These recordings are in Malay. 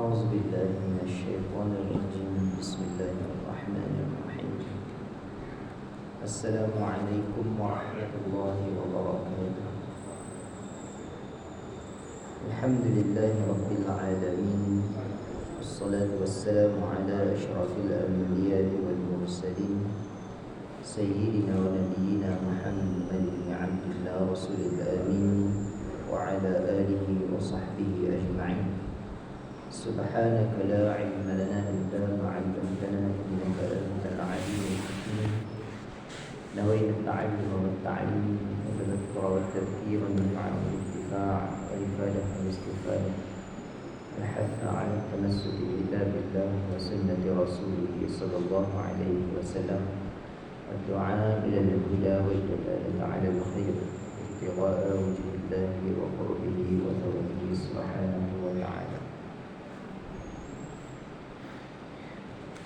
أعوذ بالله من الشيطان الرجيم بسم الله الرحمن الرحيم السلام عليكم ورحمة الله وبركاته الحمد لله رب العالمين والصلاة والسلام على أشرف الأنبياء والمرسلين سيدنا ونبينا محمد بن عبد الله رسول الأمين وعلى آله وصحبه أجمعين سبحانك لا علم لنا إلا ما علمتنا إنك أنت العليم الحكيم نوينا التعلم والتعليم والتذكر والتذكير والنفع والانتفاع والإفادة والاستفادة الحث على التمسك بكتاب الله وسنة رسوله صلى الله عليه وسلم والدعاء إلى الهدى والدلالة على الخير ابتغاء وجه الله وقربه وثوابه سبحانه وتعالى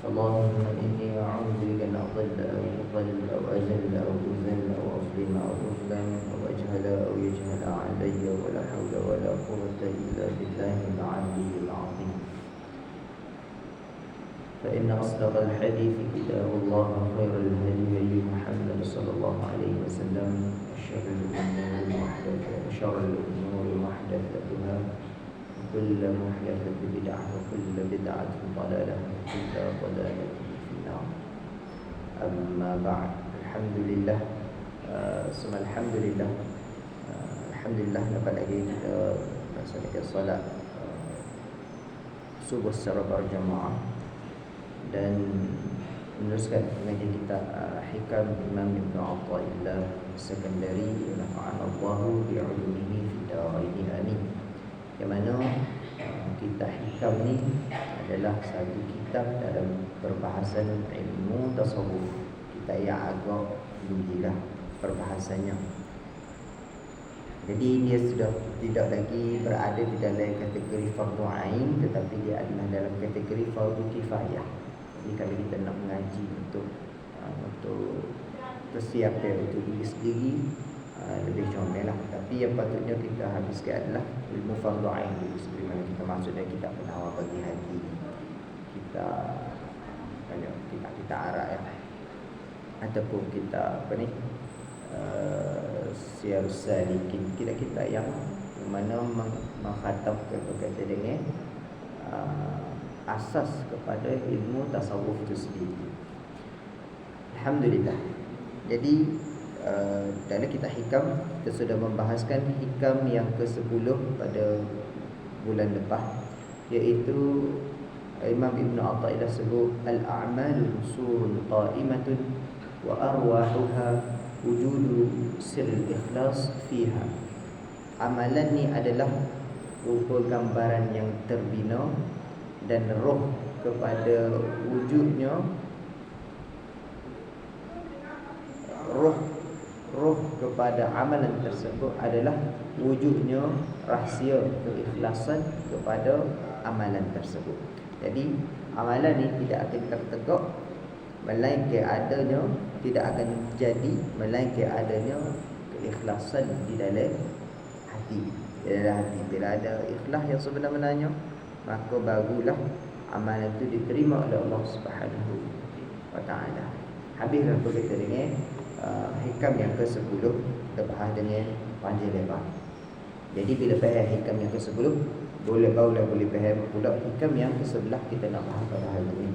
اللهم إني أعوذ بك أن أضل أو أضل أو أجل أو أذل أو أظلم أو أظلم أو أجهل أو يجهل علي ولا حول ولا قوة إلا بالله العلي العظيم فإن أصدق الحديث كتاب الله خير الهدي هدي محمد صلى الله عليه وسلم وشر الأمور محدثاتها وكل محدثة بدعة وكل بدعة ضلالة وكل ضلالة في النار أما بعد الحمد لله Alhamdulillah dapat lagi kita melaksanakan solat subuh secara berjamaah dan meneruskan mengaji kitab Hikam Imam Ibn Atha'illah Sekandari nafa'anallahu bi'ulumihi fid dharain amin. Yang mana kitab Hikam ni adalah satu kitab dalam perbahasan ilmu tasawuf. Kitab yang agak lugilah perbahasannya. Jadi dia sudah tidak lagi berada di dalam kategori fardu ain, tetapi dia adalah dalam kategori fardu kifayah. Jadi kalau kita nak mengaji untuk persiapan untuk diri sendiri, lebih comel lah. Tapi yang patutnya kita habiskan adalah ilmu fardu ain dulu sebagaimana kita maksudnya kita penawar bagi hati, kita arak ya, ataupun kita Syiarus Salikin, kita yang mana mengkhatamkan berkata dengan asas kepada ilmu tasawuf itu sendiri. Alhamdulillah. Jadi dalam kitab Hikam kita sudah membahaskan hikam yang ke-10 pada bulan lepas, iaitu Imam Ibn Atha'illah sebut al-a'malu usulun qa'imatun wa arwahuha wujudu sirril ikhlas fiha. Amalan ni adalah rupa gambaran yang terbina dan roh kepada wujudnya, roh kepada amalan tersebut adalah wujudnya rahsia keikhlasan kepada amalan tersebut. Jadi amalan ni tidak akan tertegak melainkan adanya, tidak akan jadi melainkan adanya keikhlasan di dalam hati. Bila ada ikhlas yang sebenar-benarnya, maka barulah amalan itu diterima oleh Allah Subhanahu wa taala. Habislah berkata dengan hikam yang ke-10 terbahas dengan panjang lebar. Jadi bila faham hikam yang ke-10, boleh faham pula hikam yang ke-11 kita nak bahas pada hari ini.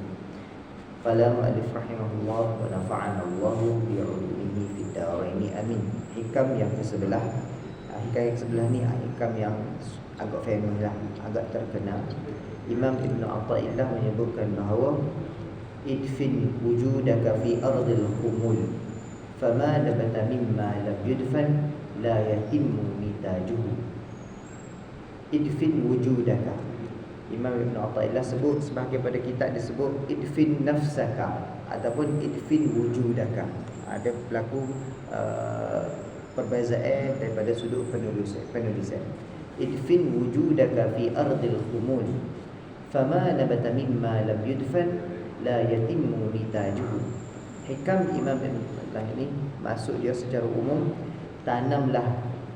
Qala mu'allif rahimahullah wa nafa'ana Allahu bi'ulumihi fid dharain amin. Hikam yang ke-11. Hikam yang ke-11 ni hikam yang agak famous lah, agak terkenal. Imam Ibn Atha'illah menyebutkan bahawa idfin wujudaka fi ardil khumul fama nabata mimma lam yudfan la yatimmu mitajuhu. Idfin wujudaka, Imam Ibn Atha'illah sebut sebahagian pada kitab disebut idfin nafsaka ataupun idfin wujudaka. Ada berlaku perbezaan daripada sudut penulisan. Idfin wujudaka fi ardil khumul fama nabata mimma lam yudfan la yatimmu nitajuhu. Hikam Imam Ibn Atha'illah ini maksud dia secara umum, tanamlah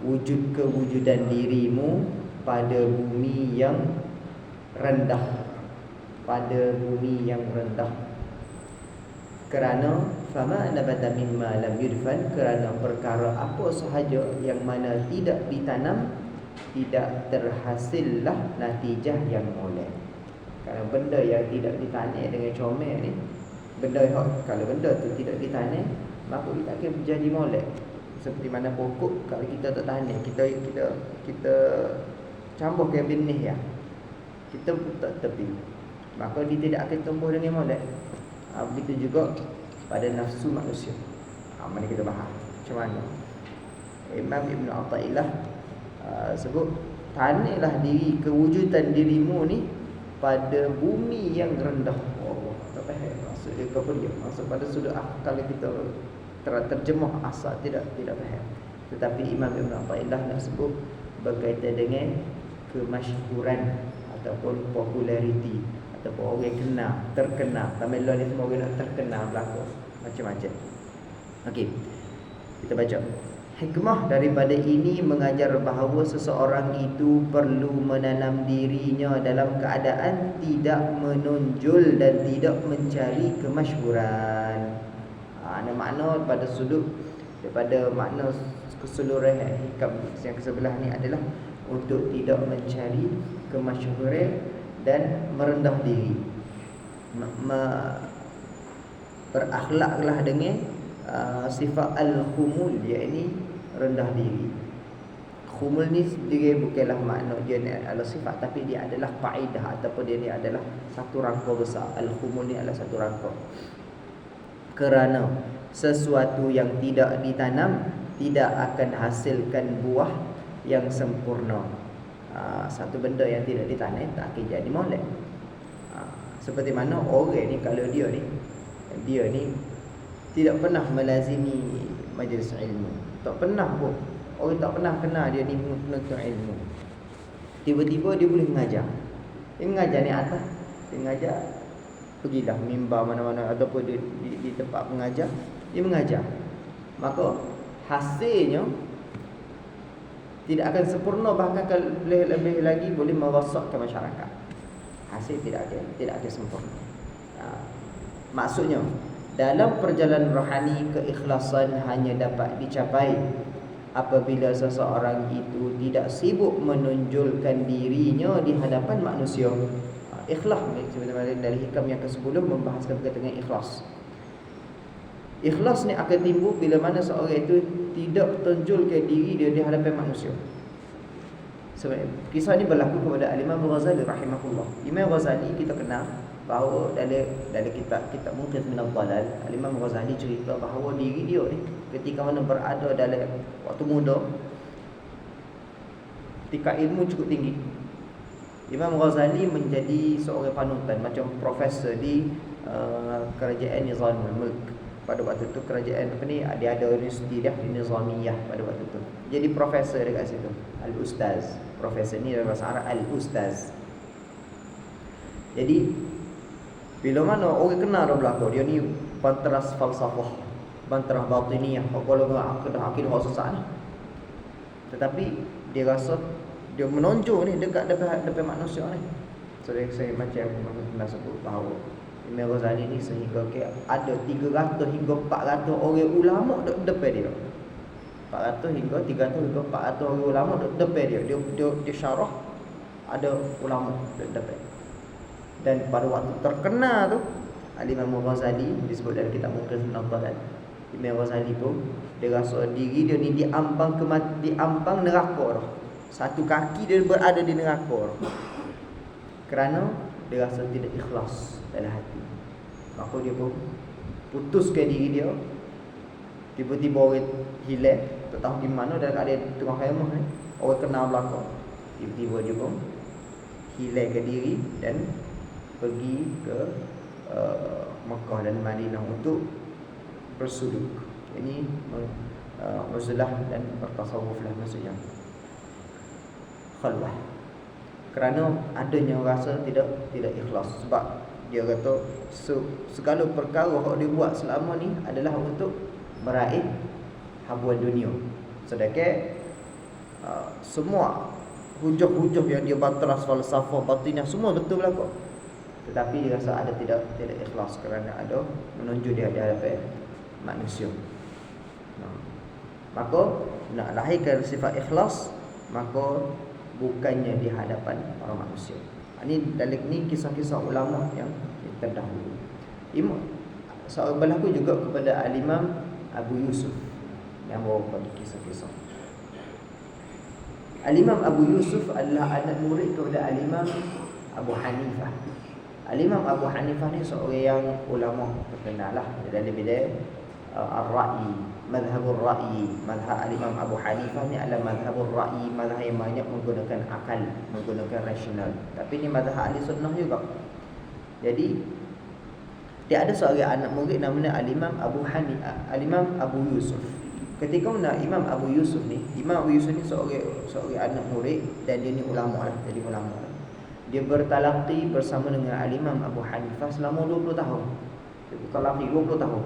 wujud kewujudan dirimu pada bumi yang rendah pada bumi yang rendah. Kerana fama nabata mimma lam yudfan, kerana perkara apa sahaja yang mana tidak ditanam, tidak terhasillah natijah yang molek. Kalau benda yang tidak ditanam dengan comel ni, kalau benda tu tidak ditanam, maka kita akan menjadi molek. Seperti mana pokok, kalau kita tak tanam, kita campur ke benih ya, kita putar tepi, maka dia tidak akan tumbuh dengan molek. Begitu juga pada nafsu manusia. Mari kita bahas macam mana. Imam Ibn Athaillah sebut, tanamlah diri, kewujudan dirimu ni pada bumi yang rendah. Allah tak faham maksud dia apa dia. Maksud pada sudut akal kita terjemah asal tidak faham. Tetapi Imam Ibn Athaillah nak sebut berkaitan dengan kemasyhuran ataupun populariti, ataupun orang terkenal. Tamil ni semua orang nak terkenal berlaku macam-macam. Okey, kita baca. Hikmah daripada ini mengajar bahawa seseorang itu perlu menanam dirinya dalam keadaan tidak menonjol dan tidak mencari kemasyhuran. Ada makna pada sudut, daripada makna keseluruhan hikam yang kesebelah ni adalah untuk tidak mencari kemasyhuran dan merendah diri. Berakhlaklah dengan sifat al-khumul, iaitu rendah diri. Khumul ni sendiri bukanlah makna dia ni adalah sifat, tapi dia adalah faedah ataupun dia ni adalah satu rangka besar. Al-khumul ni adalah satu rangka. Kerana sesuatu yang tidak ditanam tidak akan hasilkan buah yang sempurna. Satu benda yang tidak ditanam tak akan jadi molek. Seperti mana orang ni, kalau dia ni tidak pernah melazimi majlis ilmu, tak pernah pun, orang tak pernah kenal dia ni penuntut ilmu, tiba-tiba dia boleh mengajar. Dia mengajar ni atas, dia mengajar, pergilah mimbar mana-mana ataupun di tempat mengajar, dia mengajar, maka hasilnya tidak akan sempurna, bahkan kalau lebih lagi boleh merosakkan masyarakat. Hasil tidak akan sempurna. Maksudnya dalam perjalanan rohani, keikhlasan hanya dapat dicapai apabila seseorang itu tidak sibuk menonjolkan dirinya di hadapan manusia. Ikhlas sebenarnya dari hikam yang ke-10 membahaskan berkaitan dengan ikhlas. Ikhlas ni akan timbul bila mana seorang itu tidak tonjolkan diri dia di hadapan manusia. Sebab kisah ni berlaku kepada Al-Imam Al-Ghazali rahimahullah. Imam Ghazali kita kenal bahawa dalam kitab Munqidh min al-Dhalal, Al-Imam Ghazali cerita bahawa diri dia ni ketika mana berada dalam waktu muda, ketika ilmu cukup tinggi, Imam Ghazali menjadi seorang panutan, macam profesor di kerajaan Nizamul Mulk. Pada waktu tu kerajaan dia ada universiti dia di Nizamiyah pada waktu tu. Jadi profesor dekat situ, Al-Ustaz. Profesor ni dalam bahasa Arab Al-Ustaz. Jadi bila mana orang kenal dah berlaku, dia ni banteras falsafah, banteras batiniyah, golongan akidah sesat ni. Tetapi dia rasa dia menonjol ni dekat depan manusia ni. So saya macam pernah sebut bahawa Imam Ghazali ni sehingga ada 300 hingga 400 orang ulama depan dia. 400 hingga 300 hingga 400 orang ulama depan dia. Dia syarah, ada ulama depan. Dan pada waktu terkenal tu, Al-Imam Ghazali disebut dalam kitab Munqidh min al-Dhalal, Imam Ghazali pun dia rasa diri dia ni diambang neraka dah. Satu kaki dia berada di neraka dah. Kerana dia rasa tidak ikhlas dalam hati. Maka dia pun putuskan diri dia. Tiba-tiba orang hilang, tak tahu di mana, dalam keadaan tengah khaimah ni, orang kenal belakang. Tiba-tiba dia pun hilangkan diri dan pergi ke Makkah dan Madinah untuk bersuluk. Ini uzlah dan bertasawuf lah maksudnya, khalwah. Kerana adanya rasa tidak ikhlas. Sebab dia kata segala perkara yang dia buat selama ni adalah untuk meraih habuan dunia. Sedangkan semua hujah-hujah yang dia banteras falsafah batinah semua betul belaka. tetapi dia rasa ada tidak ikhlas kerana ada menunjuk dia di hadapan manusia. Maka nak lahirkan sifat ikhlas, maka bukannya di hadapan orang manusia. Ini dalam ni kisah-kisah ulama yang terdahulu. Seorang berlaku juga kepada Al-Imam Abu Yusuf yang bawa pada kisah-kisah. Al-Imam Abu Yusuf adalah anak murid kepada Al-Imam Abu Hanifah. Al-Imam Abu Hanifah ni seorang yang ulama terkenal lah dalam bidang ar-ra'yi, mazhabur ra'yi. Mazhab Al-Imam Abu Hanifah ni adalah mazhabur ra'yi, mazhab yang banyak menggunakan akal, menggunakan rasional. Tapi ni mazhab ahli sunnah juga. Jadi dia ada seorang anak murid namanya Al-Imam Al-Imam Abu Yusuf. Ketika mana Imam Abu Yusuf ni seorang anak murid, dan dia ni ulama lah, jadi ulama lah. Dia bertalaqi bersama dengan Al-Imam Abu Hanifah selama 20 tahun. Dia bertalaqi 20 tahun.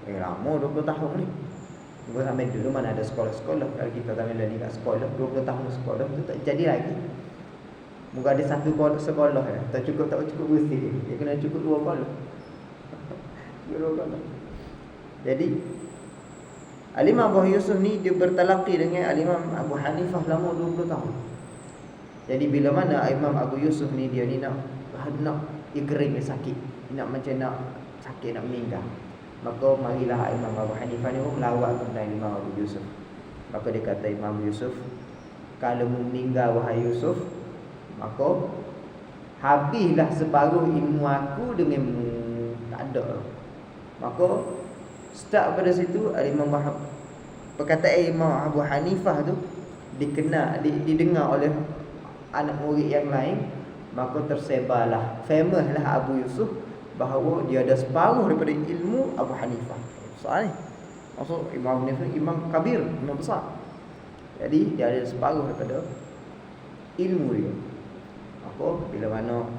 Lama 20 tahun ni. Bukan sampai dulu mana ada sekolah-sekolah. Kalau kita sampai lagi kat sekolah 20 tahun sekolah tu tak jadi lagi. Mungkin ada satu sekolah ya. Tak cukup bersih. Dia kena cukup 2 sekolah. Jadi Al-Imam Abu Yusuf ni dia bertalaqi dengan Al-Imam Abu Hanifah lama 20 tahun. Jadi bila mana Imam Abu Yusuf ni dia ni nak ikering sakit, nak sakit, nak meninggal, maka marilah Imam Abu Hanifah ni melawat kepada Imam Abu Yusuf. Maka dia kata Imam Yusuf, kalau meninggal wahai Yusuf, maka habislah separuh ilmu aku denganmu. Tak ada. Maka start pada situ Imam perkataan Imam Abu Hanifah tu didengar oleh anak murid yang lain, maka tersebarlah, famouslah Abu Yusuf bahawa dia ada separuh daripada ilmu Abu Hanifah. Soal ni maksud Imam Hanifah imam kabir, imam besar. Jadi dia ada separuh daripada ilmu dia. Maka bila mana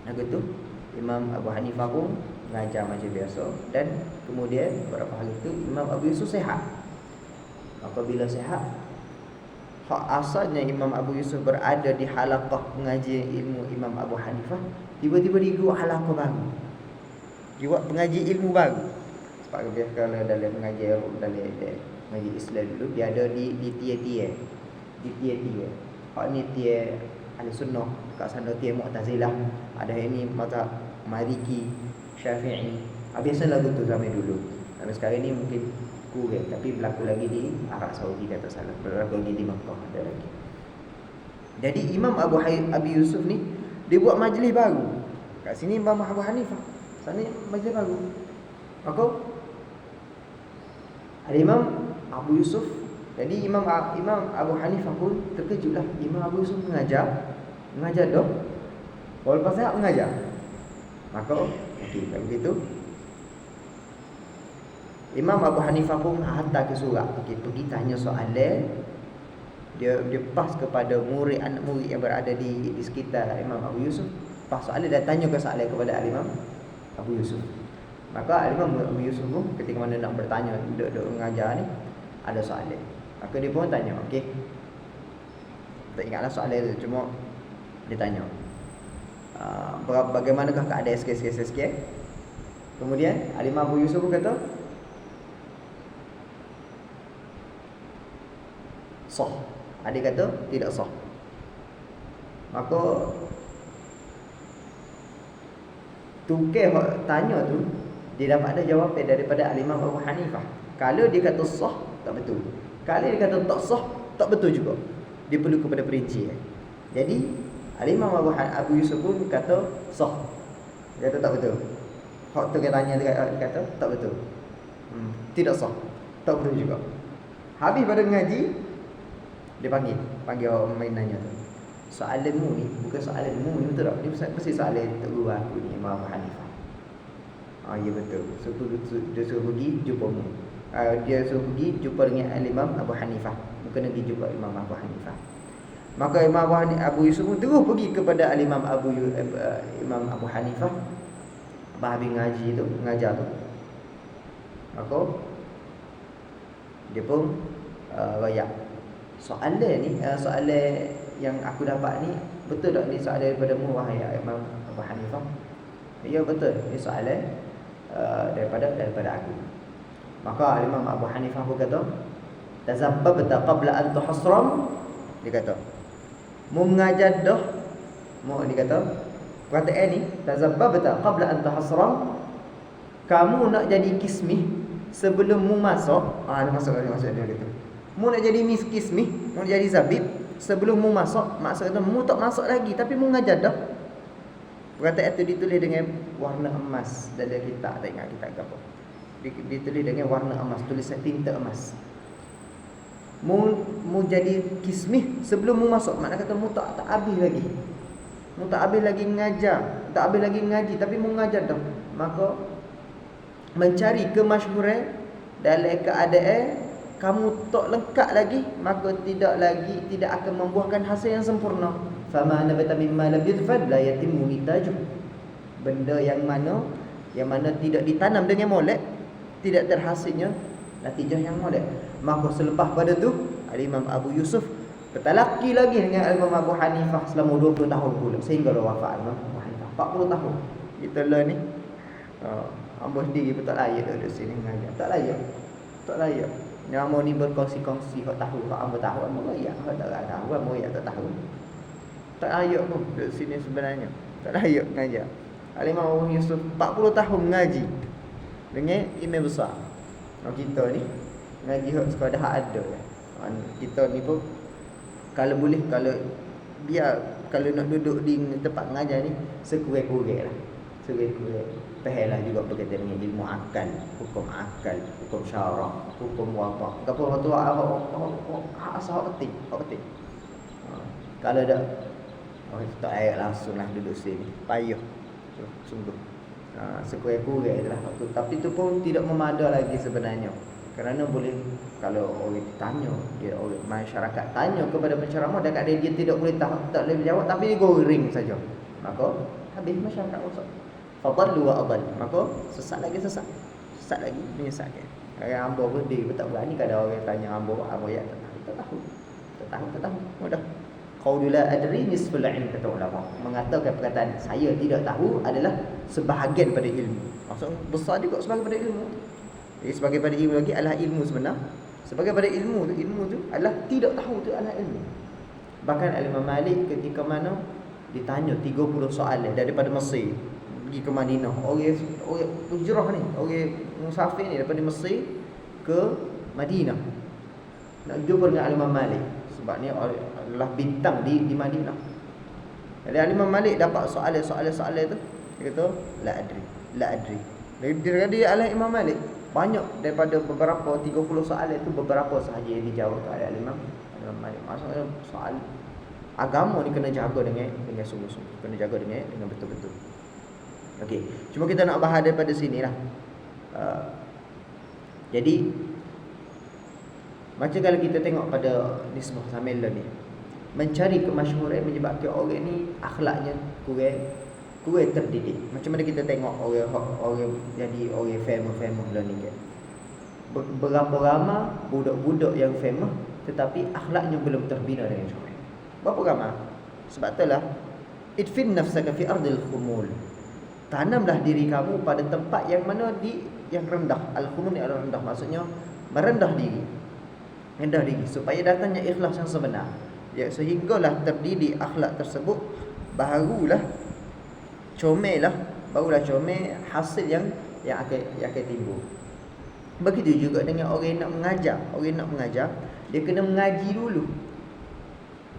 lagu tu Imam Abu Hanifah pun mengajar macam biasa, dan kemudian beberapa hari itu Imam Abu Yusuf sihat. Maka bila sihat, hak asalnya Imam Abu Yusuf berada di halaqah pengajian ilmu Imam Abu Hanifah, tiba-tiba dia buat halaqah baru. Dia buat pengaji ilmu baru. Sebab biasa kalau dalam pengajian mengaji Islam dulu dia ada di tier-tier. Di tier-tier. Hak ni tier Ahli Sunnah, kat sana tier Mu'tazilah, ada yang ni mazhab Maliki, Syafi'i. Biasalah betul zaman dulu. Tapi sekarang ni mungkin kurang, tapi berlaku lagi di Arab Saudi, kata salah. Berlaku lagi di Makkah, ada lagi. Jadi Imam Abu Yusuf ni dia buat majlis baru. Kat sini Imam Abu Hanifah, sana majlis baru. Maka Imam Abu Yusuf, jadi Imam Abu Hanifah pun terkejutlah. Imam Abu Yusuf mengajar dah. Walaupun saya mengajar. Maka okey, kalau begitu Imam Abu Hanifah pun hantar ke surat, okey, pergi tanya soalan. Dia pas kepada anak murid yang berada di sekitar Imam Abu Yusuf. Pas soalan dia tanya ke soalan kepada Imam Abu Yusuf. Maka Imam Abu Yusuf pun ketika mana nak bertanya, duduk mengajar ni, ada soalan. Maka dia pun tanya, okey. Tak ingatlah soalan tu, cuma dia tanya, bagaimanakah keadaan sekian. Kemudian Imam Abu Yusuf pun kata sah. Adik kata tidak sah. Maka tukar tanya tu, dia dapat ada jawapan daripada Imam Abu Hanifah. Kalau dia kata sah, tak betul. Kalau dia kata tak sah, tak betul juga. Dia perlu kepada perincian. Jadi Imam Abu Yusuf pun kata sah. Dia kata tak betul. Hak tu dia tanya, dia kata tak betul. Tidak sah. Tak betul juga. Habis pada mengaji, dia panggil orang main nanya tu. Soalanmu ni bukan soalanmu ni, betul tak? Ni mesti soalan untuk guru aku ni, Imam Abu Hanifah. Ya betul. Dia suruh pergi jumpa mu. Dia suruh pergi jumpa dengan Imam Abu Hanifah. Bukan pergi jumpa Imam Abu Hanifah. Maka Imam Abu Yusuf pun terus pergi kepada Imam Abu Hanifah. Habis mengajar tu. Maka dia pun rayak. Soalan ni, soalan yang aku dapat ni, betul tak ni soalan daripada mu wahai Imam Abu Abu Hanifah. Ya betul, ini soalan daripada aku. Maka Imam Abu Hanifah pun kata, tazabbabta qabla an tuhasram. Dia kata, mu mengajar dah, dia kata, perkataan ni, tazabbabta qabla an tuhasram, kamu nak jadi kismih sebelum mu masuk. Dia masuk dia kata. Mu nak jadi kismih, mu nak jadi zabib sebelum mu masuk. Maksudnya mu tak masuk lagi tapi mu mengajar dah. Perkataan itu ditulis dengan warna emas dalam kitab, tak ingat kitab apa. Ditulis dengan warna emas, tulisan tinta emas. Mu jadi kismih sebelum mu masuk. Maknanya kata mu tak habis lagi. Mu tak habis lagi mengajar, tak habis lagi mengaji tapi mu mengajar dah. Maka mencari kemasyhuran dalam keadaan kamu tak lengkap lagi, maka tidak akan membuahkan hasil yang sempurna. Fama nabata mimma lam yudfad la yatimmu nitajuh. Benda yang mana tidak ditanam dengan molek, tidak terhasilnya natijah yang molek. Maka selepas pada tu Al-Imam Abu Yusuf bertalaqi lagi dengan Al-Imam Abu Hanifah selama 20 tahun pula, sehingga wafat Al-Imam Abu Hanifah 40 tahun. Kita lah ni ambo sendiri pun tak layak duduk sini mengajar. Tak layak. Nama ni berkongsi-kongsi hak tahu, hak ambo tahu, ambo layak, hak tak tahu, ambo layak tak tahu. Tak layak pun duduk sini sebenarnya. Tak layak mengajar. Al-Imam Abu Yusuf 40 tahun mengaji dengan imam besar. Kita ni ngaji hak sekadar hak ada kan. Kita ni pun kalau boleh, kalau nak duduk di tempat mengajar ni sekurang-kurang lah. Sekurang-kurang fahimlah juga berkaitan dengan ilmu akal, hukum syarah, hukum waqah. Gapo tu hak penting. Kalau dah tak ayat langsunglah duduk sini. Payah. Sungguh. Sekurang-kurang lah waktu. Tapi tu pun tidak memada lagi sebenarnya. Kerana boleh, kalau orang tanya, orang masyarakat tanya kepada penceramah, dekat dia tidak boleh tahu, tak boleh jawab, tapi dia goreng saja. Maka habis masyarakat rosak. Fadallu wa adall. Maka sesat lagi menyesatkan. Orang hamba pun dia tak berani kalau orang tanya hamba ya tak tahu. Mudah. Qaulul la adri nisful ilm, kata ulama. Mengatakan perkataan saya tidak tahu adalah sebahagian pada ilmu. Maksud besar juga sebagai pada ilmu. Jadi sebagai pada ilmu lagi adalah ilmu sebenar. Sebagai pada ilmu tu adalah tidak tahu tu adalah ilmu. Bahkan Al-Imam Malik ketika mana ditanya 30 soalan daripada Mesir pergi ke Madinah, orang hijrah ni, orang musafir ni daripada Mesir ke Madinah nak jumpa dengan Al-Imam Malik, sebab ni adalah bintang di Madinah. Jadi Al-Imam Malik dapat soalan tu, dia kata la adri. Dia Al-Imam Malik banyak daripada beberapa 30 soalan itu, beberapa sahaja yang dijawab oleh Al-Imam Malik. Maksudnya soal agama ni kena jaga dengan sungguh-sungguh, kena jaga dengan betul-betul. Okey, cuma kita nak bahas daripada sinilah. Jadi macam kalau kita tengok pada nisbah Samila ni, mencari kemasyhuran menyebabkan orang ni akhlaknya kurang terdidik. Macam mana kita tengok orang jadi orang famous lah ni kan. Berapa ramai budak-budak yang famous tetapi akhlaknya belum terbina dengan syar'i. Berapa ramai? Sebab itulah idfin nafsaka fi ardil khumul. Tanamlah diri kamu pada tempat yang mana yang rendah. Al-khumul ni adalah rendah, maksudnya merendah diri. Rendah diri supaya datangnya ikhlas yang sebenar. Ya, sehinggalah terdidik akhlak tersebut, barulah comel hasil yang akan timbul. Begitu juga dengan orang nak mengajar, dia kena mengaji dulu.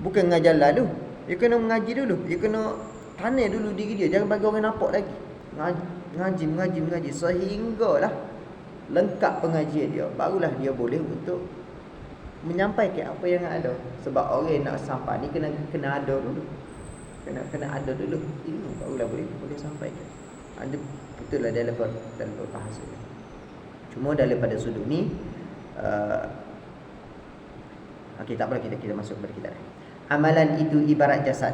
Bukan mengajar lalu, dia kena mengaji dulu. Dia kena tanam dulu diri dia, jangan bagi orang nampak lagi. Mengaji sehinggalah lengkap pengajian dia, barulah dia boleh untuk menyampaikan apa yang ada. Sebab orang nak sampai ni kena ada dulu. Kena ada dulu ilmu, barulah boleh sampaikan. Ada betul lah dalam bahasa. Cuma daripada sudut ni okey, tak apa, kita masuk kepada kita. Amalan itu ibarat jasad,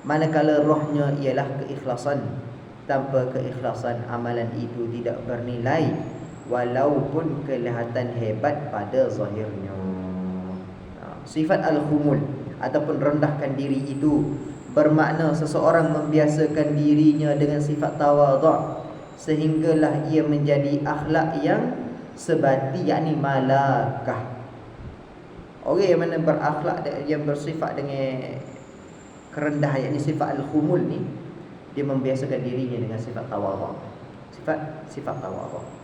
manakala rohnya ialah keikhlasan. Tanpa keikhlasan, amalan itu tidak bernilai walaupun kelihatan hebat pada zahirnya. Sifat al-khumul ataupun rendahkan diri itu bermakna seseorang membiasakan dirinya dengan sifat tawadhu' sehinggalah ia menjadi akhlak yang sebati, yakni malakah. Orang yang mana berakhlak, yang bersifat dengan kerendahan, yakni sifat al-khumul ni, dia membiasakan dirinya dengan sifat tawadhu'. Sifat tawadhu'.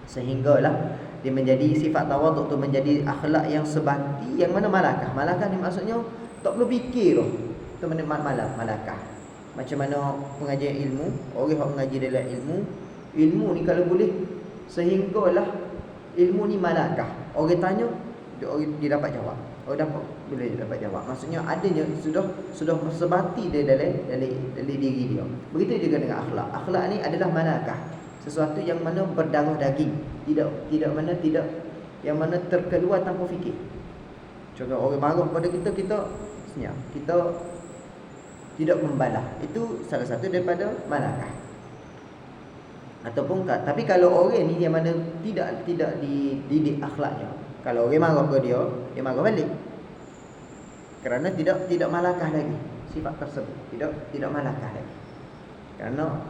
Sehinggalah dia menjadi sifat tawadhu' tu menjadi akhlak yang sebati, yang mana malakah. Malakah ni maksudnya tak perlu fikir tu. Itu mana malakah. Macam mana pengajian ilmu, orang yang mengaji dalam ilmu ni kalau boleh sehinggalah ilmu ni malakah. Orang tanya, dia dapat jawab. Boleh dapat jawab. Maksudnya adanya sudah sebati dia dalam diri dia. Begitu juga dengan akhlak. Akhlak ni adalah malakah. Sesuatu yang mana berdarah daging, tidak yang mana terkeluar tanpa fikir. Contoh orang marah pada kita senyap, kita tidak membalas. Itu salah satu daripada malakah. Ataupun tapi kalau orang ni yang mana tidak dididik akhlaknya, kalau orang marah ke dia marah balik. Kerana tidak malakah lagi sifat tersebut, tidak malakah lagi. Kerana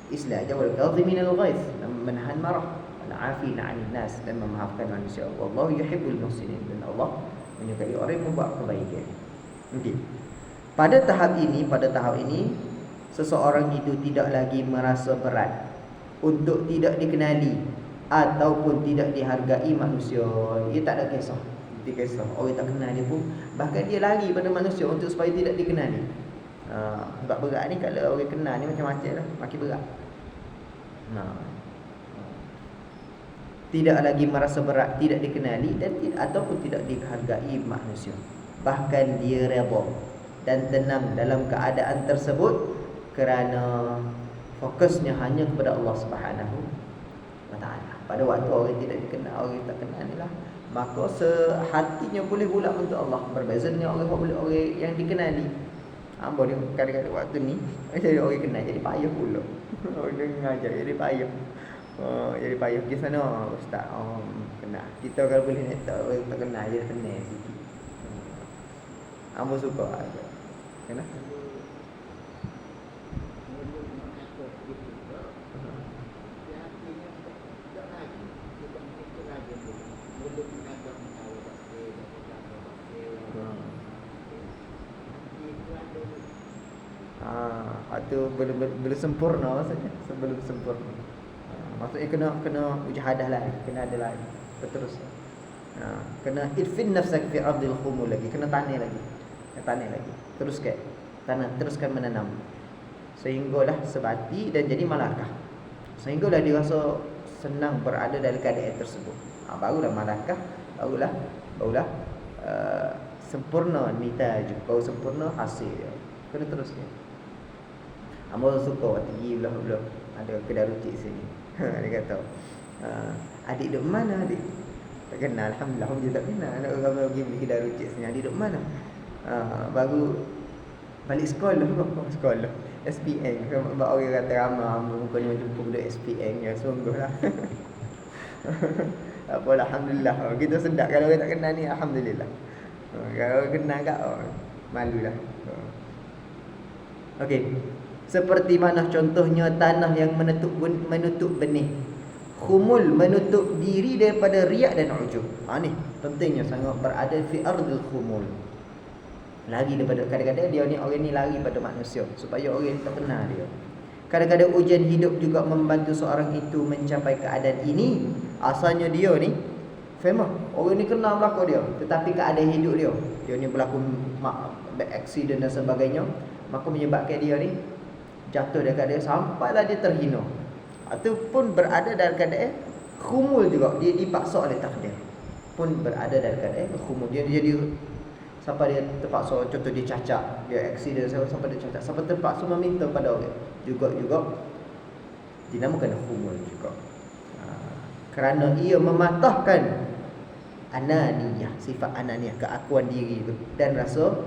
Islam jawab kadhiminal ghaiz, menahan marah, al-afina 'anil nas, dan memaafkan manusia. Wallahu yuhibbul muhsinin, dan Allah menyukai orang yang membuat kebaikan. Okey. Pada tahap ini seseorang itu tidak lagi merasa berat untuk tidak dikenali ataupun tidak dihargai manusia. Dia tak ada kisah. Orang tak kenal dia pun, bahkan dia lari pada manusia untuk supaya tidak dikenali. Sebab berat ni, kalau orang kenal ni macam-macam lah, makin berat. Tidak lagi merasa berat tidak dikenali dan ataupun tidak dihargai manusia. Bahkan dia redha dan tenang dalam keadaan tersebut kerana fokusnya hanya kepada Allah Subhanahu wa taala. Pada waktu orang tidak dikenal, orang tak kenal ni lah, maka sehatinya boleh pula untuk Allah. Berbeza dengan orang yang dikenali. Boleh kadang-kadang waktu ni jadi orang kenal jadi payah pula. Orang ngajar jadi payah. Jadi payah pergi sana ustaz. Kenal. Kita kalau boleh nak orang tak kenal je tenang sikit. Ambo suka aja. Kenapa? Itu belum sempurna maksudnya, sebelum sempurna. Maksudnya kena mujahadah lagi, kena ada lagi, terus. Kena idfin nafsak fi ardil khumul lagi, kena tanam lagi. Teruskan menanam. Sehinggalah sebati dan jadi malakah. Sehinggalah dia rasa senang berada dalam keadaan tersebut. Barulah malakah, barulah sempurna nitaj, baru sempurna hasil dia. Kena teruskan. Amal suka tinggi belah ada kedai rucik sini. Dia kata, adik duduk mana adik? Tak kenal, alhamdulillah dia tak kenal. Anak orang pergi beli kedai rucik sini, adik duduk mana? Baru balik sekolah. SPN. Sebab orang kata ramah muka ni jumpa budak SPN, ya sungguhlah. Apalah, alhamdulillah. Kita sedap kalau orang tak kenal ni, alhamdulillah. Kalau orang kenal kat malulah. Okey. Seperti mana contohnya tanah yang menutup benih. Khumul menutup diri daripada riak dan ujub. Ni pentingnya sangat berada fi ardil khumul. Lari daripada, kadang-kadang dia ni orang ni lari pada manusia supaya orang ni tak kenal dia. Kadang-kadang ujian hidup juga membantu seorang itu mencapai keadaan ini. Asalnya dia ni famous, orang ni kenal belakang dia, tetapi keadaan hidup dia ni berlaku accident dan sebagainya, maka menyebabkan dia ni jatuh dekat dia sampailah dia terhina ataupun berada dalam keadaan khumul juga. Dia dipaksa oleh takdir pun berada dalam keadaan khumul. Dia jadi sampai dia terpaksa, contoh dia cacat, dia accident sampai dia cacat, sampai terpaksa meminta pada orang, juga dinamakan khumul juga. Kerana ia mematahkan ananiyah, sifat ananiyah, keakuan diri itu, dan rasa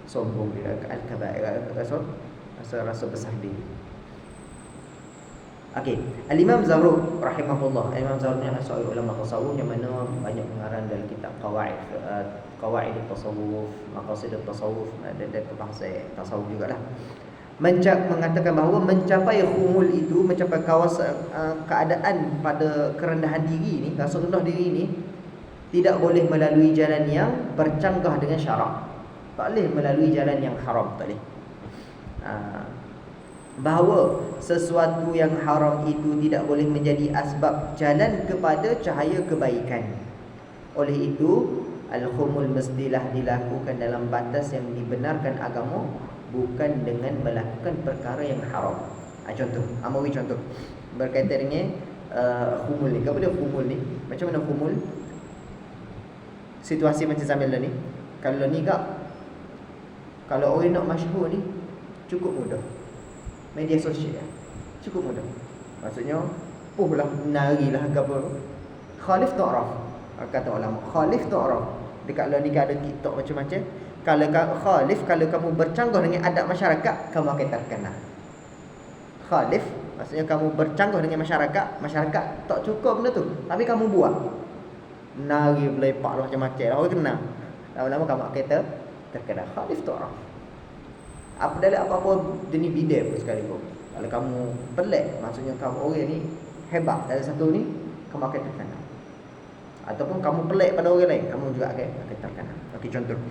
sombong dia, al-kabair, rasa besar diri. Okey, Al-Imam Zarruq rahimahullah. Al-Imam Zarruq ni adalah seorang ulama tasawuf yang mana banyak pengarang dalam kitab qawaid tasawuf, maqasid tasawuf dan bahasa tasawuf jugalah. Mengatakan bahawa mencapai khumul itu, mencapai kawasan keadaan pada kerendahan diri ni, rasa rendah diri ni, tidak boleh melalui jalan yang bercanggah dengan syarak. Tak boleh melalui jalan yang haram, tak boleh. Bahawa sesuatu yang haram itu tidak boleh menjadi asbab jalan kepada cahaya kebaikan. Oleh itu, al-khumul mestilah dilakukan dalam batas yang dibenarkan agama, bukan dengan melakukan perkara yang haram. Contoh, Amawi contoh berkaitan dengan khumul ni. Apa dia khumul ni? Macam mana khumul? Situasi macam zaman ni. Kalau ni kalau orang nak masyhur ni cukup mudah. Media sosial cukup mudah. Maksudnya puhlah, narilah ke apa. Khalif ta'raf, kata ulama. Khalif ta'raf. Dekat ni ada TikTok macam-macam. Kalau khalif, kalau kamu bercanggah dengan adab masyarakat, kamu akan terkenal. Khalif maksudnya kamu bercanggah dengan masyarakat tak cukup benda tu, tapi kamu buat nari melepak macam-macam, orang kenal. Lama-lama kamu akan terkenal. Khalif ta'raf. Dalam apa-apa jenis bidang pun sekalipun, kalau kamu pelik, maksudnya kamu orang ni hebat dalam satu ni, kamu akan terkenal. Ataupun kamu pelik pada orang lain, kamu juga akan terkenal. Okey, contoh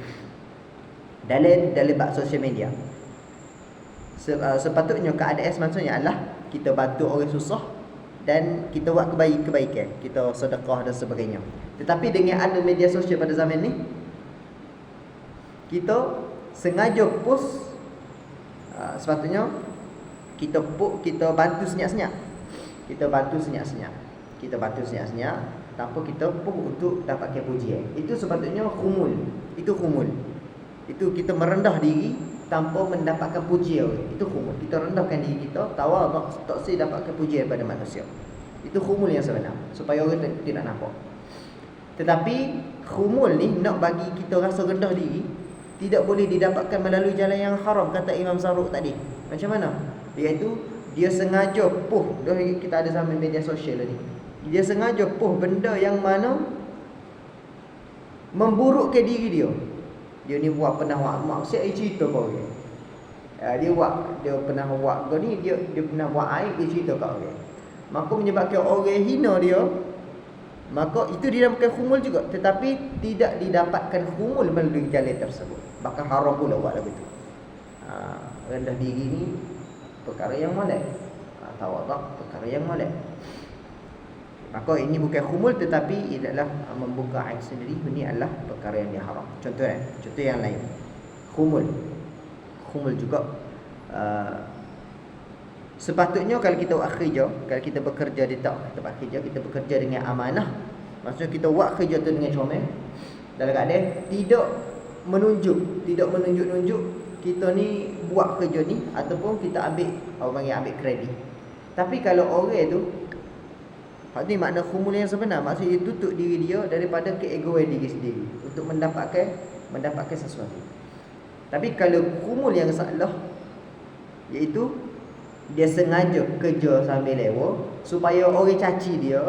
dalam bab sosial media, sepatutnya keadaan semacamnya adalah kita bantu orang susah dan kita buat kebaikan, kita sedekah dan sebagainya. Tetapi dengan ada media sosial pada zaman ni, kita sengaja post, sepatutnya kita bantu senyap-senyap. Kita bantu senyap-senyap tanpa kita post untuk dapatkan pujian. Itu sepatutnya khumul. Itu khumul. Itu kita merendah diri tanpa mendapatkan pujian. Itu khumul. Kita rendahkan diri kita, tawaduk, tak si dapatkan pujian daripada manusia. Itu khumul yang sebenar, supaya orang tidak nampak. Tetapi khumul ni nak bagi kita rasa rendah diri, tidak boleh didapatkan melalui jalan yang haram, kata Imam Zarruq tadi. Macam mana? Iaitu dia sengaja post. Kita ada zaman media sosial ni, dia sengaja post benda yang mana memburukkan diri dia. Dia ni buat pernah buat maksiat, cerita kau orang. Dia pernah buat kau ni, dia pernah buat aib, dia cerita kat orang. Maka menyebabkan orang hina dia, maka itu dinamakan khumul juga. Tetapi tidak didapatkan khumul melalui jalan tersebut, bahkan haram pula buat lagu tu. Rendah diri ni perkara yang molek, tawaduk perkara yang molek. Maka ini bukan khumul, tetapi ia adalah membuka aib sendiri. Ini adalah perkara yang diharam. Contoh yang lain, khumul juga sepatutnya kalau kita buat kerja, kalau kita bekerja di tempat kerja, kita bekerja dengan amanah. Maksudnya kita buat kerja tu dengan comel, dalam keadaan tidak menunjuk kita ni buat kerja ni, ataupun kita ambil kredit. Tapi kalau orang tu, hak ni makna khumul yang sebenar, maksudnya dia tutup diri dia daripada keegoan diri sendiri untuk mendapatkan sesuatu. Tapi kalau khumul yang salah, iaitu dia sengaja kerja sambil lewa supaya orang caci dia,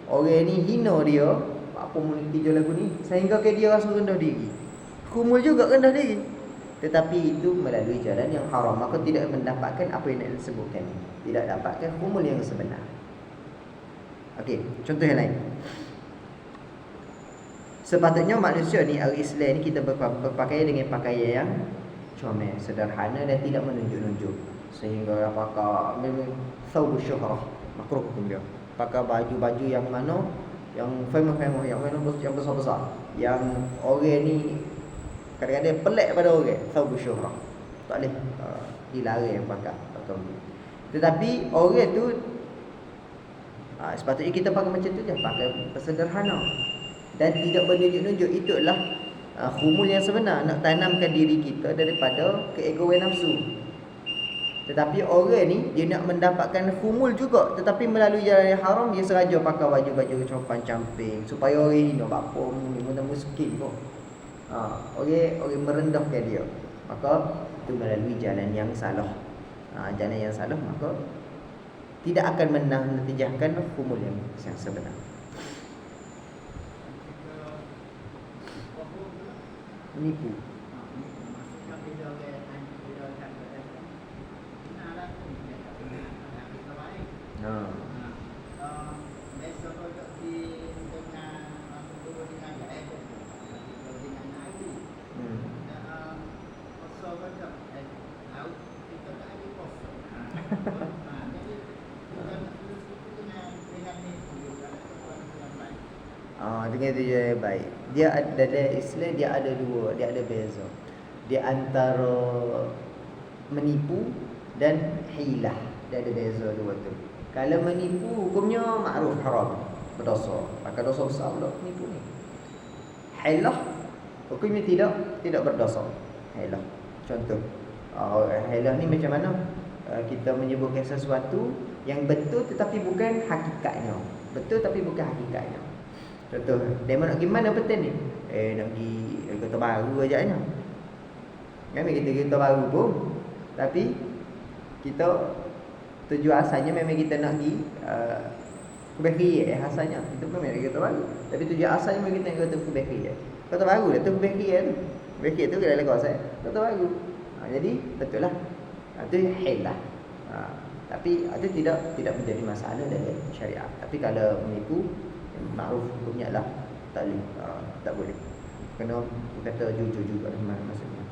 orang ni hina dia, apa mula kerja lagu ni, sehingga ke dia rasa rendah diri. Khumul juga rendah diri, tetapi itu melalui jalan yang haram, maka tidak mendapatkan apa yang nak disebutkan, tidak dapatkan khumul yang sebenar. Okey, contoh yang lain. Sepatutnya manusia ni, orang Islam ni, kita berpakaian dengan pakaian yang comel, sederhana dan tidak menunjuk-nunjuk. Sehingga pakai memang thawb syuhrah, makruh hukum dia. Pakai baju-baju yang mana, yang famous, yang mana yang besar-besar, yang orang ni kadang-kadang pelik pada orang, thawb syuhrah. Tak boleh, dilarang pakai. Tetapi orang tu, sepatutnya kita pakai macam tu je, pakai sederhana dan tidak menunjuk-nunjuk. Itulah khumul yang sebenar, nak tanamkan diri kita daripada keegoan nafsu. Tetapi orang ni, dia nak mendapatkan khumul juga, tetapi melalui jalan yang haram. Dia sengaja pakai baju-baju compan-camping supaya orang hina, bapa mula miskin pun. Orang merendahkan dia. Maka itu melalui jalan yang salah. Jalan yang salah, maka tidak akan menatijahkan khumul yang sebenar. Menipu. Dengan tujuan yang baik. Dia ada dalam Islam dia ada dua, dia ada beza. Dia antara menipu dan hilah. Dia ada beza dua tu. Kalau menipu hukumnya makruf haram, berdosa. Maka dosa besar pula menipu ni. Hilah hukumnya tidak berdosa. Hilah. Contoh, hilah ni macam mana? Kita menyebutkan sesuatu yang betul tetapi bukan hakikatnya. Betul tapi bukan hakikatnya. Contoh, demo nak pergi mana petang ni? Nak pergi Kota Baru ajaknya. Memang kita Kota Baru pun, tapi kita tujuan asalnya memang kita nak pergi Kubekri asalnya. Kita pun memang Kota Baru. Tapi tujuan asalnya memang kita nak Kota Kubekri. Kota Baru dah tu Kubekri tu. Kubekri tu kita lekor saya. Kota Baru. Jadi betul lah. Itu hal lah. Tapi itu tidak menjadi masalah dalam syariat. Tapi kalau menipu makruf hukumnya lah tak boleh. Kena kata jujur juga maksudnya.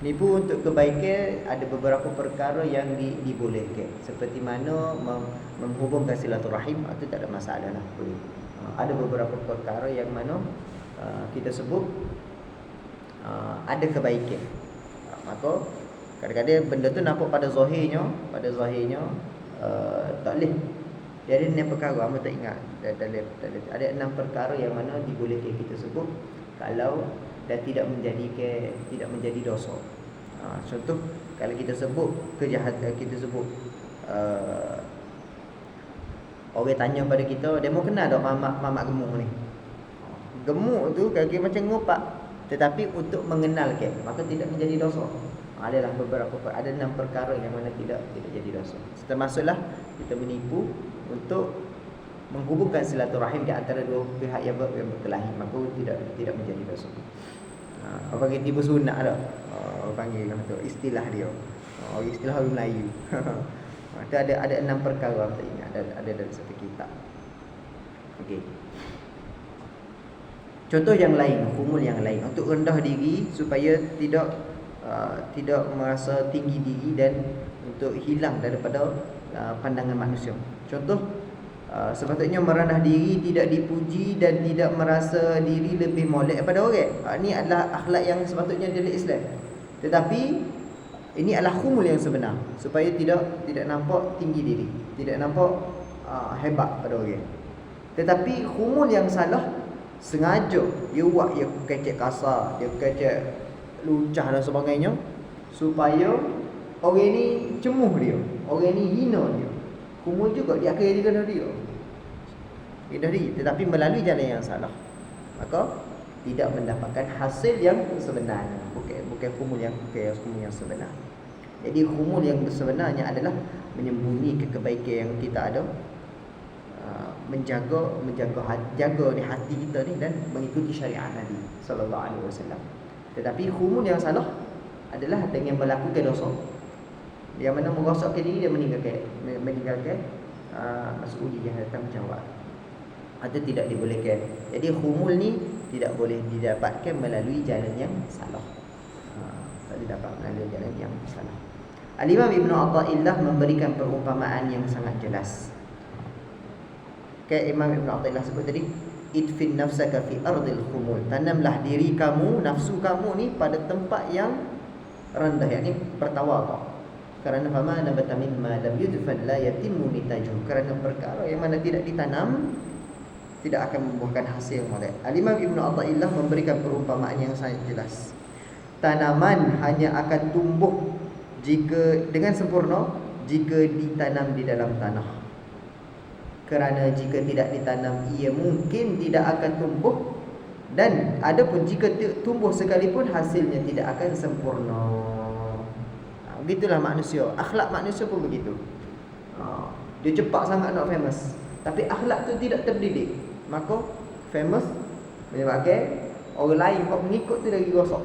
Nipu untuk kebaikan ada beberapa perkara yang dibolehkan. Seperti mana menghubungkan silaturahim, itu tak ada masalah lah, boleh. Ada beberapa perkara yang mana kita sebut ada kebaikan. Maka kadang-kadang benda tu nampak pada zahirnya tak boleh. Dia ada 6 perkara, hamba tak ingat. Ada 6 perkara yang mana dibolehkan kita sebut kalau dan tidak menjadi dosa. Contoh, kalau kita sebut kejahatan, kita sebut orang tanya pada kita, dia mau kenal tak mamak gemuk ni? Gemuk tu kaki macam ngopak, tetapi untuk mengenalkan, maka tidak menjadi dosa. Adalah ada 6 perkara yang mana tidak jadi dosa. Termasuklah kita menipu untuk menghubungkan silaturahim di antara dua pihak yang berkelahi, maka tidak menjadi dosa. Apa panggil tipu sunat dah. Panggil tu istilah dia. Istilah orang Melayu. Itu ada 6 perkara, tak ingat, ada dalam satu kitab. Okey. Contoh yang lain, humul yang lain, untuk rendah diri supaya tidak merasa tinggi diri dan untuk hilang daripada pandangan manusia. Contoh, sepatutnya merendah diri, tidak dipuji dan tidak merasa diri lebih molek daripada orang. Ini adalah akhlak yang sepatutnya dalam Islam. Tetapi ini adalah humul yang sebenar, supaya tidak nampak tinggi diri, tidak nampak hebat pada orang. Tetapi humul yang salah, sengaja dia buat, dia kecek kasar, dia kecek lucah dan sebagainya, supaya orang ni cemuh dia, orang ni hina dia. Humul juga dia akhir dia diri, tetapi melalui jalan yang salah, maka tidak mendapatkan hasil yang sebenarnya. Bukan humul yang sebenar. Jadi humul yang sebenarnya adalah menyembunyikan kebaikan yang kita ada, menjaga di hati kita ni dan mengikuti syariat Nabi sallallahu alaihi wasallam. Tetapi humul yang salah adalah dengan melakukan dosa, yang mana merosakkan diri dan meninggalkan mas'uliyah yang tanggungjawab. Atau tidak dibolehkan. Jadi humul ni tidak boleh didapatkan melalui jalan yang salah. Tak didapat melalui jalan yang salah. Al-Imam Ibn Athaillah memberikan perumpamaan yang sangat jelas. Imam Ibn Athaillah sebut tadi, idfin nafsaka fi ardil khumul. Tanamlah diri kamu, nafsu kamu ni pada tempat yang rendah, yakni bertawadu. Kerana fama nabata mimma lam yudfan la yatimmu nitajuh. Kerana perkara yang mana tidak ditanam tidak akan membuahkan hasil yang molek. Al-Imam Ibn Athaillah memberikan perumpamaan yang sangat jelas. Tanaman hanya akan tumbuh dengan sempurna jika ditanam di dalam tanah. Kerana jika tidak ditanam, ia mungkin tidak akan tumbuh, dan adapun jika tumbuh sekalipun hasilnya tidak akan sempurna. Begitulah manusia. Akhlak manusia pun begitu. Dia cepat sangat nak famous, tapi akhlak tu tidak terdidik. Maka famous menyebabkan orang lain buat mengikut tu lagi rosak.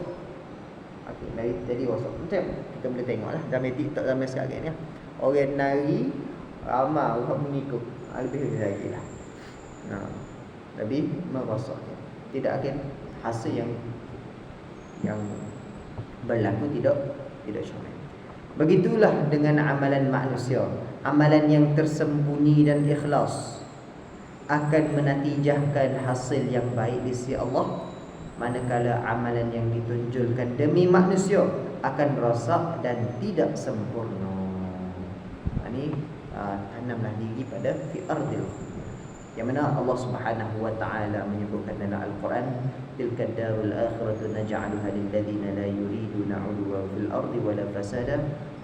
Okey, jadi rosak. Macam kita boleh tengoklah dalam TikTok zaman sekarang ni. Orang nari ramai buat mengikut. Lebih lagi lah. Lebih merosaknya. Tidak akan hasil yang berlaku tidak syar'i. Begitulah dengan amalan manusia. Amalan yang tersembunyi dan ikhlas akan menatijahkan hasil yang baik di sisi Allah, manakala amalan yang ditunjulkan demi manusia akan rosak dan tidak sempurna. Ini tanamlah diri pada fi ardil, yang mana Allah Subhanahu wa taala menyebutkan dalam Al-Quran, tilka darul akhiratu naj'aluha lil ladzina la yuriduna 'uluwan fil ardi wala fasada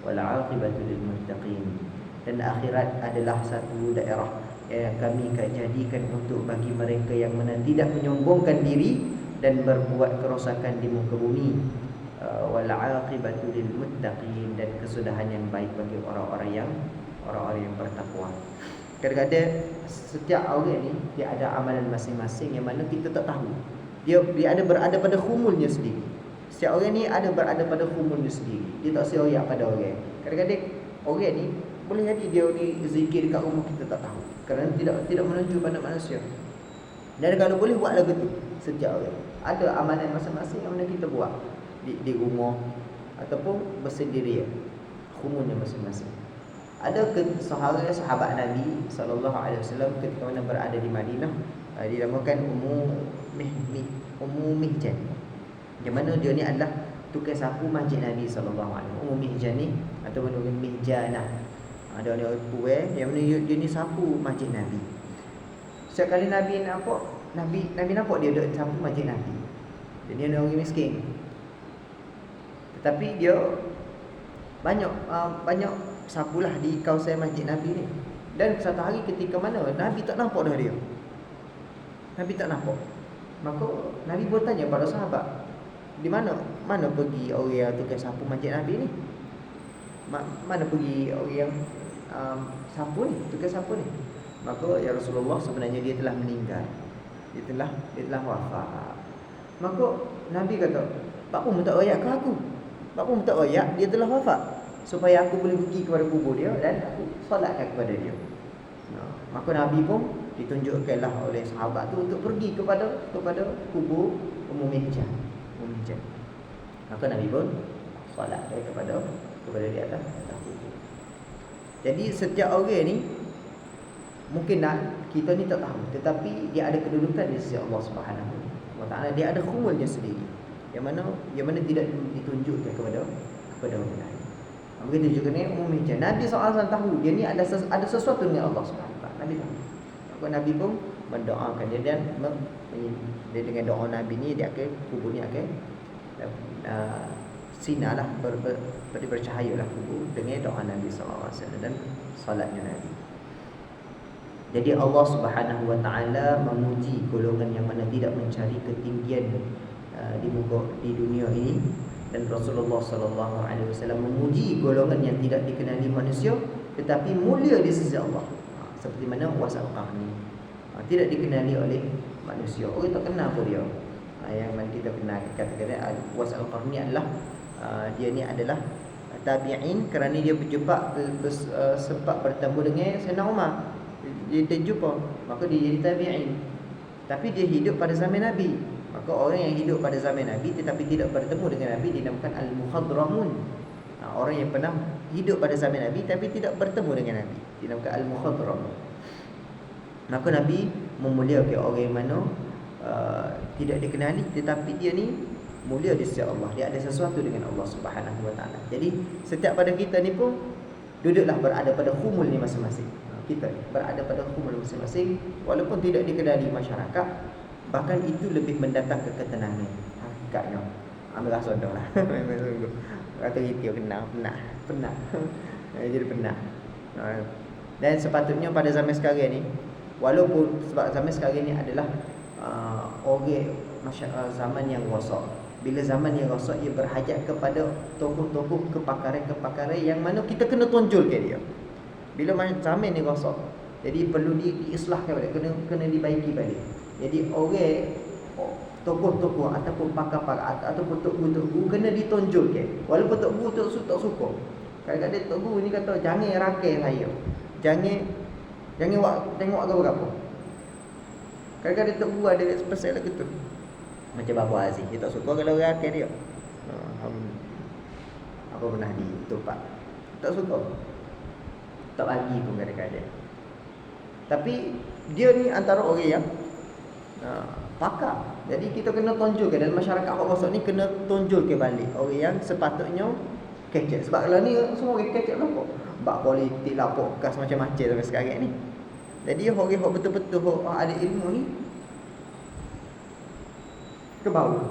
wal 'aqibatu lil muttaqin. Dan akhirat adalah satu daerah yang kami jadikan untuk bagi mereka yang mana tidak menyombongkan diri dan berbuat kerosakan di muka bumi. Wal 'aqibatu lil muttaqin, dan kesudahan yang baik bagi orang-orang yang bertakwa. Kadang-kadang setiap orang ni dia ada amalan masing-masing yang mana kita tak tahu. Dia berada pada khumulnya sendiri. Setiap orang ni ada berada pada khumulnya sendiri. Dia tak seoyak pada orang. Kadang-kadang orang ni boleh jadi dia ni zikir dekat rumah kita tak tahu, kerana tidak menunjuk pada manusia. Dan kalau boleh buat lagu tu setiap orang. Ada amalan masing-masing yang mana kita buat di rumah ataupun bersendirian. Khumulnya masing-masing. Ada sahabat Nabi SAW ketika mana berada di Madinah, dinamakan Ummu Mihjan. Di mana dia ni adalah tukang sapu masjid Nabi SAW. Ummu Mihjan ni ataupun Ummu Mihjanah, ada orang puai yang mana dia ni sapu masjid Nabi. Setiap kali Nabi nampak, Nabi nampak dia duduk sapu masjid Nabi. Dia ni orang miskin, tetapi dia banyak sapulah di kawasan masjid Nabi ni. Dan satu hari ketika mana Nabi tak nampak dah dia. Nabi tak nampak. Maka Nabi bertanya pada sahabat, di mana pergi orang yang tukang sapu masjid Nabi ni? Mana pergi orang yang sapu ni, tukang sapu ni? Maka ya Rasulullah, sebenarnya dia telah meninggal. Dia telah wafat. Maka Nabi kata, "Pak pun tak royak ke aku? Pak pun tak royak dia telah wafat, supaya aku boleh pergi kepada kubur dia dan aku solatkan kepada dia." Maka Nabi pun ditunjukkanlah oleh sahabat tu untuk pergi kepada kubur Ummu Mihjan. Maka Nabi pun solat kepada di atas kubur. Jadi setiap orang ni mungkin kita ni tak tahu, tetapi dia ada kedudukan di sisi Allah Subhanahu wa taala. Dia ada khumulnya sendiri, yang mana tidak ditunjukkan kepada orang lain. Begitu juga ni Ummu Mihjan. Nabi SAW tahu dia ni ada sesuatu dengan Allah SWT. Nabi tahu. Maka Nabi pun mendoakan dia, dan dia dengan doa Nabi ni dia akan kubur ni akan sinarlah bercahayalah kubur dengan doa Nabi SAW dan salatnya Nabi. Jadi Allah Subhanahu wa taala memuji golongan yang mana tidak mencari ketinggian di dunia ini, dan Rasulullah SAW memuji golongan yang tidak dikenali manusia tetapi mulia di sisi Allah. Seperti mana Uwais Al-Qarni, tidak dikenali oleh manusia, orang tak kenal pun dia. Yang mana kita kenal, kata-kata Uwais Al-Qarni adalah dia ni adalah tabi'in, kerana dia sempat bertemu dengan Sayyidina Umar. Dia terjumpa, maka dia jadi tabi'in. Tapi dia hidup pada zaman Nabi. Maka orang yang hidup pada zaman Nabi tetapi tidak bertemu dengan Nabi dinamakan Al-Mukhadramun. Orang yang pernah hidup pada zaman Nabi tapi tidak bertemu dengan Nabi dinamakan Al-Mukhadramun. Maka Nabi memuliakan orang yang mana tidak dikenali tetapi dia ni mulia di sisi Allah. Dia ada sesuatu dengan Allah Subhanahu wa taala. Jadi setiap pada kita ni pun duduklah berada pada khumul ni masing-masing. Kita berada pada khumul masing-masing walaupun tidak dikenali masyarakat. Bahkan itu lebih mendatangkan ketenangan. Hakikatnya ambil rasa dah lah. Kata kita penat. Jadi penat. Dan sepatutnya pada zaman sekarang ni, walaupun sebab zaman sekarang ni adalah zaman yang rosak, Bila zaman yang rosak, ia berhajat kepada tokoh-tokoh, kepakaran-kepakaran yang mana kita kena tonjol ke dia. Bila zaman ni rosak, jadi perlu diislahkan balik, kena dibaiki balik. Jadi orang tokoh-tokoh ataupun pakar-pakar ataupun tok guru kena ditonjol ke. Walaupun tok guru tak suka. Kadang-kadang tok guru ni kata jangan rakai saya. Jangan tengok apa-apa. Kadang-kadang tok guru ada pasal lagu tu. Macam Bapa Aziz, dia tak suka kalau orang akan dia. Apa pernah ditupak. Tak suka. Tak bagi pun kadang-kadang. Tapi dia ni antara orang yang pakar. Jadi kita kena tonjolkan dalam masyarakat hak rosak ni, kena tonjolkan balik orang yang sepatutnya kecek. Sebab kalau ni semua orang kecek lapor. Bab politik lapor kas macam-macam sampai sekarang ni. Jadi orang yang betul-betul ada ilmu ni ke bawah.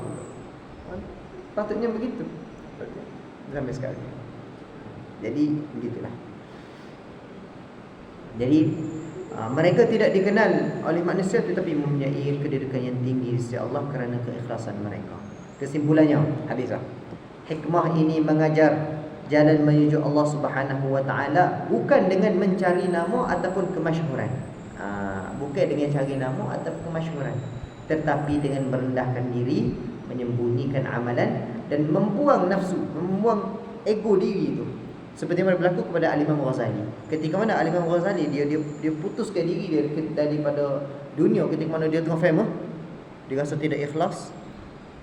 Patutnya begitu. Sampai sekarang. Jadi begitulah. Jadi mereka tidak dikenal oleh manusia tetapi mempunyai kedudukan yang tinggi di sisi Allah kerana keikhlasan mereka. Kesimpulannya, habis dah. Hikmah ini mengajar jalan menuju Allah Subhanahu wa taala bukan dengan mencari nama ataupun kemasyhuran. Bukan dengan cari nama ataupun kemasyhuran, tetapi dengan merendahkan diri, menyembunyikan amalan dan membuang nafsu, membuang ego diri itu. Seperti mana berlaku kepada Al-Imam Ghazali. Ketika mana Al-Imam Ghazali dia putuskan diri dia daripada dunia ketika mana dia tengah famous, dia rasa tidak ikhlas.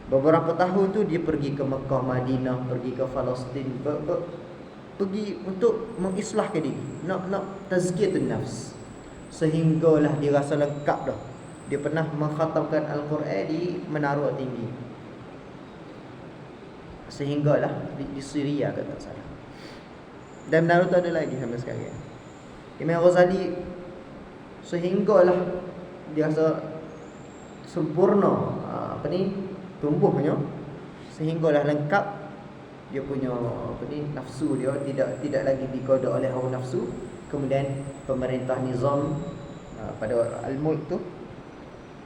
Beberapa tahun tu dia pergi ke Mekah, Madinah, pergi ke Palestin, pergi untuk mengislahkan diri, nak tazkiyatun nafs. Sehinggalah dia rasa lengkap dah. Dia pernah mengkhatamkan Al-Quran di menara tinggi. Sehinggalah di Syria kata salah. Dan menara tu ada lagi sampai sekarang. Imam Ghazali sehinggalah dia rasa sempurna tumbuhnya, sehinggalah lengkap dia punya nafsu dia tidak lagi digoda oleh hawa nafsu. Kemudian pemerintah nizam pada Al-Mulk tu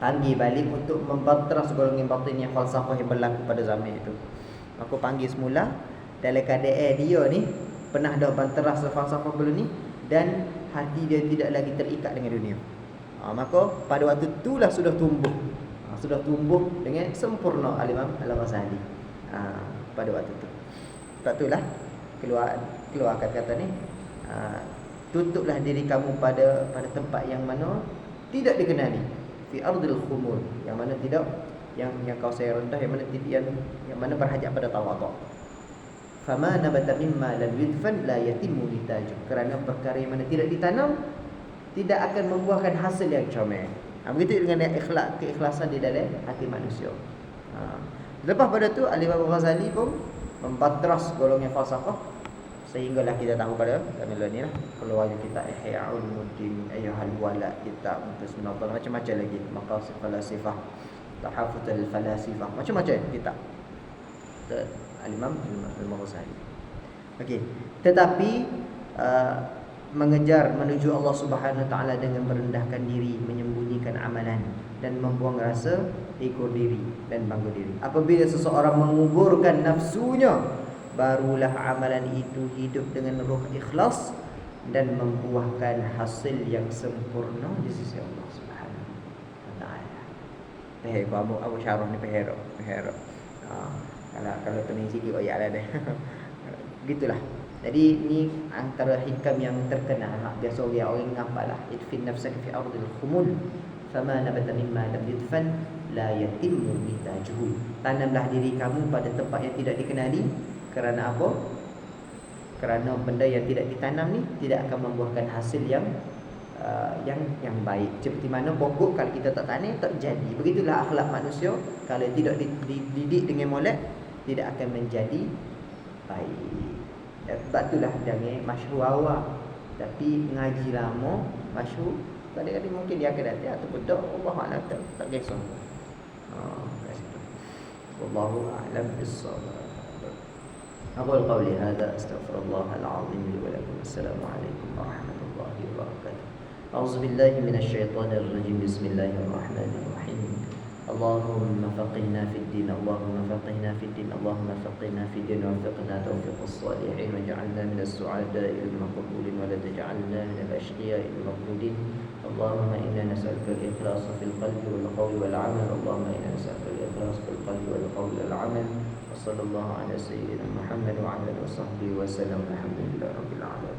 panggil balik untuk membatras golongan batin yang falsafah yang berlaku pada zaman itu. Aku panggil semula dalam keadaan dia ni pernah dah banteras falsafah belum ni, dan hati dia tidak lagi terikat dengan dunia. Maka pada waktu itulah sudah tumbuh dengan sempurna Al-Imam Al-Ghazali pada waktu itu. Sebab itulah keluar kata-kata ni, tutuplah diri kamu pada tempat yang mana tidak dikenali, fi ardil khumul, yang mana tidak yang kau saya rendah, yang mana berhajat pada tawaduk. Fama nabata mimma lam yudfan la yatimmu litaju. Kerana perkara yang mana tidak ditanam tidak akan membuahkan hasil yang comel. Begitu dengan keikhlasan di dalam hati manusia. Lepas pada tu Al-Imam Ghazali pun membatras golongan falsafah, sehinggalah kita tahu pada zaman ni lah keluarnya kita Ihya Ulumuddin, Ayyuhal Walad, kita Musnad, macam-macam lagi, Maqasid Falasifah, Tahafut Al-Falasifah, macam-macam kita Al-Imam Al-Ghazali. Okey, tetapi mengejar menuju Allah Subhanahu Wa Taala dengan merendahkan diri, menyembunyikan amalan dan membuang rasa ego diri dan bangga diri. Apabila seseorang menguburkan nafsunya, barulah amalan itu hidup dengan ruh ikhlas dan membuahkan hasil yang sempurna di sisi Allah Subhanahu Wa Taala. Abu Syarah ni pehero. Kalau tening sikit ayat lah dah. Gitulah. Jadi ni antara hikam yang terkenal. Biasa orang ngapal lah. Idfin nafsaka fi ardil khumul fama nabata mimma lam yudfan la yatimmu nitajuhu. Tanamlah diri kamu pada tempat yang tidak dikenali. Kerana apa? Kerana benda yang tidak ditanam ni tidak akan membuahkan hasil yang baik. Seperti mana pokok kalau kita tak tanam tak jadi. Begitulah akhlak manusia kalau tidak dididik dengan molek tidak akan menjadi baik. Sebab itulah jangan masyhur awal tapi ngaji lama masyhur kadang-kadang mungkin dia akan datang ataupun tak, Allah A'lam, tak kisah. Wallahu a'lam bis-shawab. أقول قولي هذا أستغفر الله العظيم لي ولكم. السلام عليكم ورحمة الله وبركاته. أعوذ بالله من الشيطان الرجيم. بسم الله الرحمن الرحيم. اللهم فقهنا في الدين اللهم فقهنا في الدين اللهم فقهنا في الدين وفقنا توفيق الصالحين واجعلنا من السعداء المقبولين ولا تجعلنا من الأشقياء المردودين اللهم إنا نسألك الإخلاص في القلب والقول والعمل اللهم إنا نسألك الإخلاص في القلب والقول والعمل وصلى الله على سيدنا محمد وعلى آله وصحبه وسلم الحمد لله رب العالمين.